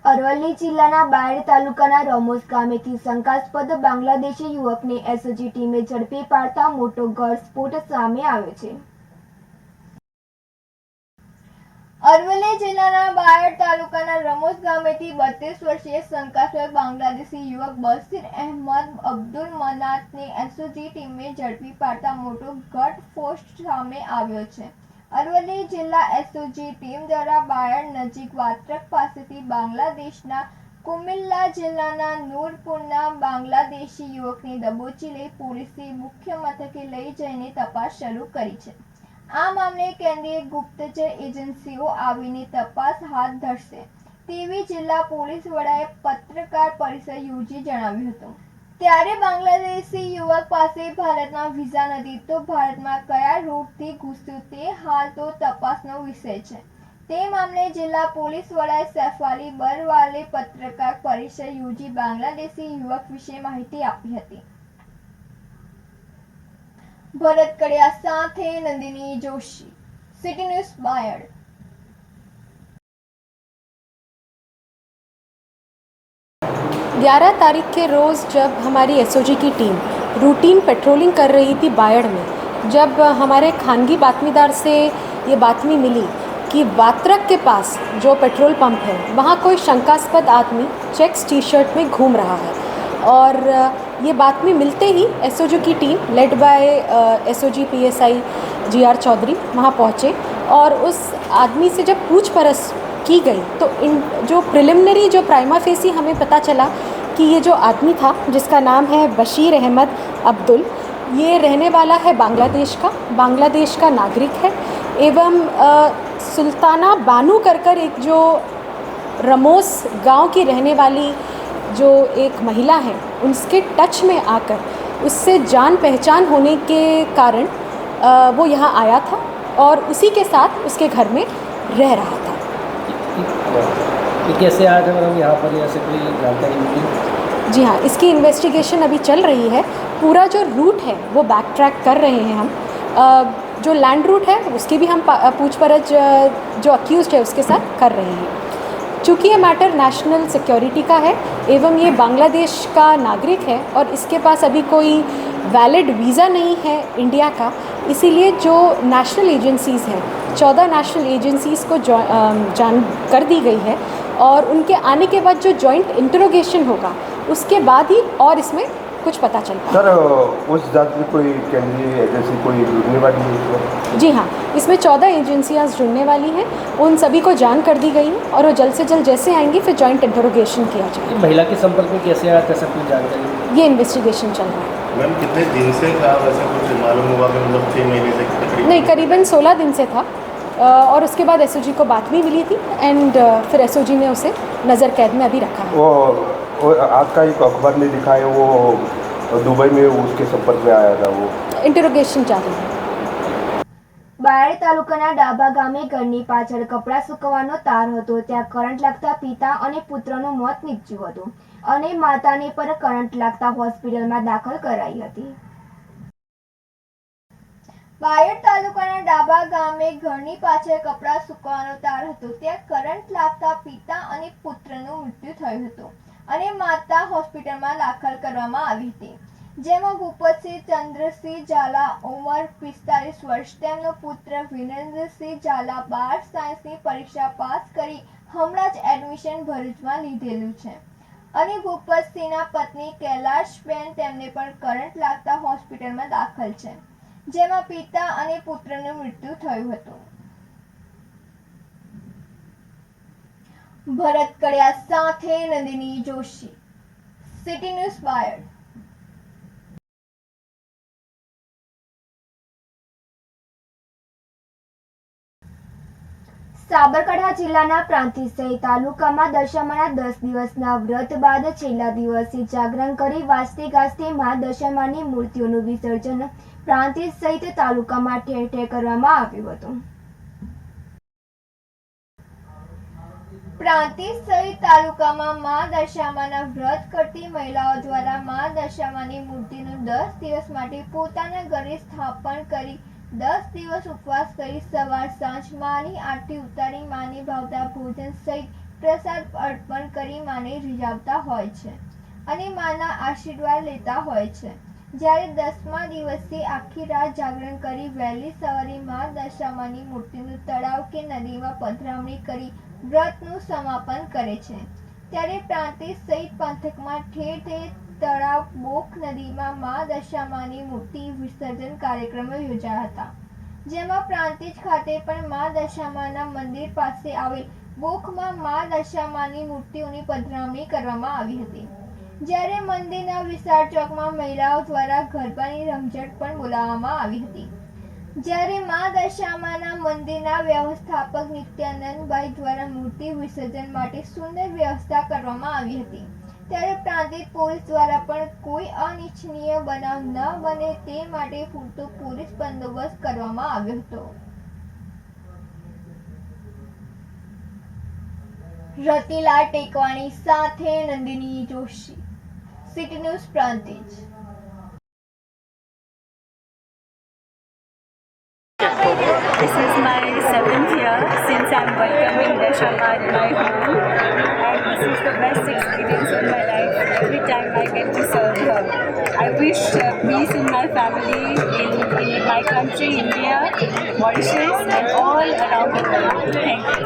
અરવલ્લી જિલ્લાના બાયડ તાલુકાના રમોસ ગામેથી શંકાસ્પદ બાંગ્લાદેશી યુવકને એસઓજી ટીમે ઝડપી પાડતા મોટો ઘટસ્ફોટ સામે આવ્યો છે। અરવલ્લી જિલ્લાના બાયડ તાલુકાના રમોસ ગામેથી 32 વર્ષીય શંકાસ્પદ બાંગ્લાદેશી યુવક બશીર અહેમદ અબ્દુલ મનાતને એસઓજી ટીમે ઝડપી પાડતા મોટો ઘટસ્ફોટ સામે આવ્યો છે। અરવલ્લી જિલ્લા એસઓજી ટીમ દ્વારા બાયડ નજીક વાત્રક પાસેથી બાંગ્લાદેશના કુમિલ્લા જિલ્લાના નૂરપુરના બાંગ્લાદેશી યુવકને દબોચી લઈ પોલીસે મુખ્ય મથકે લઈ જઈને તપાસ શરૂ કરી છે। આ મામલે કેન્દ્રીય ગુપ્તચર એજન્સીઓ આવીને તપાસ હાથ ધરશે તેવી જિલ્લા પોલીસ વડાએ પત્રકાર પરિષદ યોજી જણાવ્યું હતું। ત્યારે બાંગ્લાદેશી યુવક પાસે ભારતના વિઝા નથી તો ભારતમાં કયા રૂટથી ઘૂસ્યું તે હાલ તો તપાસનો વિષય છે। તે મામલે જિલ્લા પોલીસ વડા સૈફાલી બરવાલે પત્રકાર પરિષદ યોજી બાંગ્લાદેશી યુવક વિશે માહિતી આપી હતી। ભરત કડિયા સાથે નંદિની जोशी, सिटी न्यूज़ बायड। 11 तारीख के रोज़ जब हमारी एसओजी की टीम रूटीन पेट्रोलिंग कर रही थी बायड़ में, जब हमारे खानगी बातमीदार से ये बातमी मिली कि वात्रक के पास जो पेट्रोल पंप है वहाँ कोई शंकास्पद आदमी चेक्स टी शर्ट में घूम रहा है, और ये बातमी मिलते ही एसओजी की team led by SOG PSI G R Chaudhary वहाँ पहुँचे और उस आदमी से जब पूछपरछ की गई तो इन जो प्रिलिमिनरी जो प्राइमा फेसी हमें पता चला कि ये जो आदमी था जिसका नाम है बशीर अहमद अब्दुल, ये रहने वाला है बांग्लादेश का नागरिक है एवं सुल्ताना बानू कर एक जो रमोस गांव की रहने वाली जो एक महिला है उसके टच में आकर उससे जान पहचान होने के कारण वो यहाँ आया था और उसी के साथ उसके घर में रह रहा था। ये कैसे आया था मैडम यहाँ पर, ऐसे कोई जानकारी मिली? जी हाँ, इसकी इन्वेस्टिगेशन अभी चल रही है। पूरा जो रूट है वो बैक ट्रैक कर रहे हैं हम। जो लैंड रूट है उसकी भी हम पूछपरछ जो अक्यूज़्ड है उसके साथ कर रहे हैं। चूँकि ये मैटर नेशनल सिक्योरिटी का है एवं ये बांग्लादेश का नागरिक है और इसके पास अभी कोई वैलिड वीज़ा नहीं है इंडिया का, इसीलिए जो नेशनल एजेंसीज़ हैं 14 नेशनल एजेंसीज़ को जान कर दी गई है और उनके आने के बाद जो जॉइंट इंटरोगेशन होगा उसके बाद ही और इसमें कुछ पता चल पाएगा। सर उस जात में कोई केंद्रीय एजेंसी कोई जुड़ने वाली है? जी हाँ, इसमें 14 एजेंसियाँ जुड़ने वाली हैं, उन सभी को जान कर दी गई है और वो जल्द से जल्द जैसे आएंगी फिर जॉइंट इंटरोगेशन किया जाएगा। महिला के संपर्क में कैसे आया था, सब कुछ जानकारी? ये इन्वेस्टिगेशन चल रहा है। मैम कितने दिन से था, वैसे कुछ मालूम हुआ कि मतलब 6 महीने से तकरीबन? नहीं, करीबन 16 दिन से था और उसके बाद एसओजी को बात भी मिली थी एंड फिर एसओजी ने उसे नज़र कैद में अभी रखा है। वो आज का एक अखबार में दिखा है वो दुबई में उसके संपर्क में आया था, वो इंटरोगेशन चालू है। બાયડ તાલુકાના ડાબા ગામે ઘરની પાછળ કપડાં સૂકવવાનો તાર હતો, ત્યાં કરંટ લાગતા પિતા અને પુત્રનું મોત નીપજ્યું હતું અને માતાને પર કરંટ લાગતા હોસ્પિટલમાં દાખલ કરાઈ હતી। બાયડ તાલુકાના ડાબા ગામે ઘરની પાછળ કપડાં સૂકવવાનો તાર હતો, ત્યાં કરંટ લાગતા પિતા અને પુત્રનું મૃત્યુ થયું હતું અને માતા હોસ્પિટલમાં દાખલ કરવામાં આવી હતી, જેમાં ભૂપતસિંહ ચંદ્રસિંહ ઝાલા ઉંમર 45 વર્ષ, તેમનો પુત્ર વિરેન્દ્રસિંહ ઝાલા 12 સાયન્સની પરીક્ષા પાસ કરી હમણાં જ એડમિશન ભરૂચમાં લીધેલું છે અને ભૂપતસિંહના પત્ની કૈલાશબેન તેમને પણ કરંટ લાગતા હોસ્પિટલમાં દાખલ છે, જેમાં પિતા અને પુત્રનું મૃત્યુ થયું હતું। ભરત કડિયા સાથે નંદિની जोशी, સિટી ન્યૂઝ બાયડ। સાબરકાંઠા જિલ્લાના પ્રાંતિજ તાલુકામાં દશામાના 10 દિવસના વ્રત બાદ છેલ્લા દિવસે જાગરણ કરી વાજતે ગાજતે મા દશામાની મૂર્તિઓનું વિસર્જન પ્રાંતિજ સહિત તાલુકામાં ઠેર ઠેર કરવામાં આવ્યું હતું। પ્રાંતિજ સહિત તાલુકામાં મા દશામાના વ્રત કરતી મહિલાઓ દ્વારા મા દશામાની મૂર્તિનું 10 દિવસ માટે પોતાના ઘરે સ્થાપન કરી 10 દિવસ ઉપવાસ કરી સવાર સાંજ માની આરતી ઉતારી માને ભાવતા ભોજન સહિત પ્રસાદ અર્પણ કરી માને રીઝાવતા હોય છે અને માના આશીર્વાદ લેતા હોય છે. જ્યારે 10મા દિવસે આખી રાત જાગરણ કરી વહેલી સવારે મા દશામાની મૂર્તિનું તળાવ કે નદીમાં પધરામણી કરી વ્રતનું સમાપન કરે છે. ત્યારે પ્રાંતિજ સહિત પંથકમાં ઠેર ઠેર તળાવ, બોખ નદીમાં મા દશામાની મૂર્તિ વિસર્જન કાર્યક્રમો યોજાયા હતા. જેમાં પ્રાંતિજ ખાતે પણ મા દશામાના મંદિર પાસે આવેલ બોખમાં મા દશામાની મૂર્તિઓની પધરામણી કરવામાં આવી હતી. જ્યારે મંદિરના વિશાળ ચોકમાં મહિલાઓ દ્વારા ગરબાની રમઝટ પણ બોલાવવામાં આવી હતી. જ્યારે મા દશામાના મંદિરના વ્યવસ્થાપક નિત્યાનંદભાઈ દ્વારા મૂર્તિ વિસર્જન માટે સુંદર વ્યવસ્થા કરવામાં આવી હતી. ત્યારે પ્રાંતિજ પોલીસ દ્વારા પણ કોઈ અનિચ્છનીય બનાવ ન બને તે માટે પૂરતો પોલીસ બંદોબસ્ત કરવામાં આવ્યો હતો. રતિલાલ ટેકવાણી સાથે Nandini Joshi, city news Prantij. This is my 7th year since I'm welcoming Dashama at my home, and this is the best experience in my life. Every time I get to serve her, I wish peace in my family, in my country, India, Mauritius, and all around the world. Thank you.